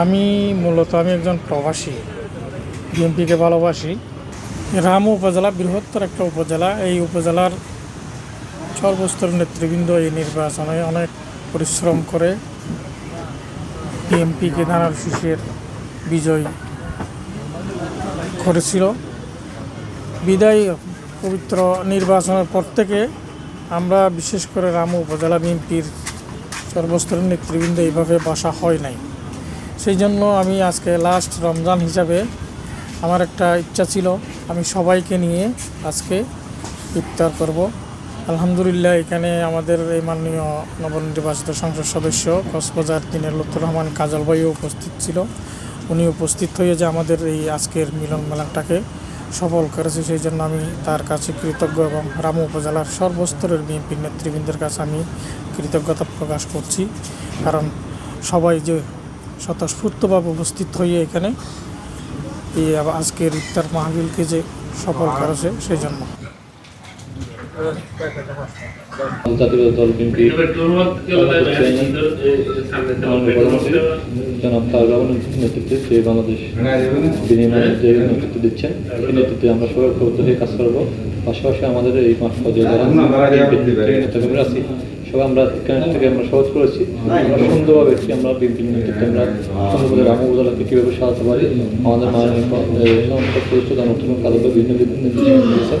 আমি আমি একজন প্রবাসী, বিএনপিকে ভালোবাসি। রামু উপজেলা বৃহত্তর একটা উপজেলা। এই উপজেলার সর্বস্তরের নেতৃবৃন্দ এই নির্বাচনে অনেক পরিশ্রম করে বিএনপিকে নানার শীষের বিজয় করেছিল। বিদায় পবিত্র নির্বাচনের পর থেকে আমরা বিশেষ করে রামু উপজেলা বিএনপির সর্বস্তরের নেতৃবৃন্দ এইভাবে বসা হয় নাই। সেই জন্য আমি আজকে লাস্ট রমজান হিসাবে আমার একটা ইচ্ছা ছিল, আমি সবাইকে নিয়ে আজকে ইফতার করব। আলহামদুলিল্লাহ এখানে আমাদের এই মাননীয় নবনির্বাচিত সংসদ সদস্য কক্সবাজার 3-এর লুৎফর রহমান কাজল ভাইও উপস্থিত ছিল। উনি উপস্থিত হয়ে যে আমাদের এই আজকের মিলন মেলাটাকে সফল করেছে, সেই জন্য আমি তার কাছে কৃতজ্ঞ এবং রামু উপজেলার সর্বস্তরের বিএনপির নেতৃবৃন্দের কাছে আমি কৃতজ্ঞতা প্রকাশ করছি। কারণ সবাই যে স্বতঃস্ফূর্তভাবে উপস্থিত হয়ে এখানে এই আজকের ইফতার মাহফিলকে যে সফল করেছে সেই জন্য। জাতীয় দল বিএনপি জনাব তারেক রহমানের নেতৃত্বে যে বাংলাদেশ বিনিময়ে যে নেতৃত্ব দিচ্ছেন, এই নেতৃত্বে আমরা সবাই ঐক্যবদ্ধ হয়ে কাজ করবো। পাশাপাশি আমাদের এই মাঠ পর্যায়ে যারা নেতাকর্মীরা আছি, সবাই আমরা এখান থেকে আমরা সহজ করেছি। আমরা সুন্দরভাবে আমরা বিএনপির নেতৃত্বে আমরা সুন্দরভাবে রামু উপজেলাকে কীভাবে সাজাতে পারি, আমাদের মাননীয় পরিষদ নতুন কাজে বিভিন্ন নির্দেশনা দিয়েছে।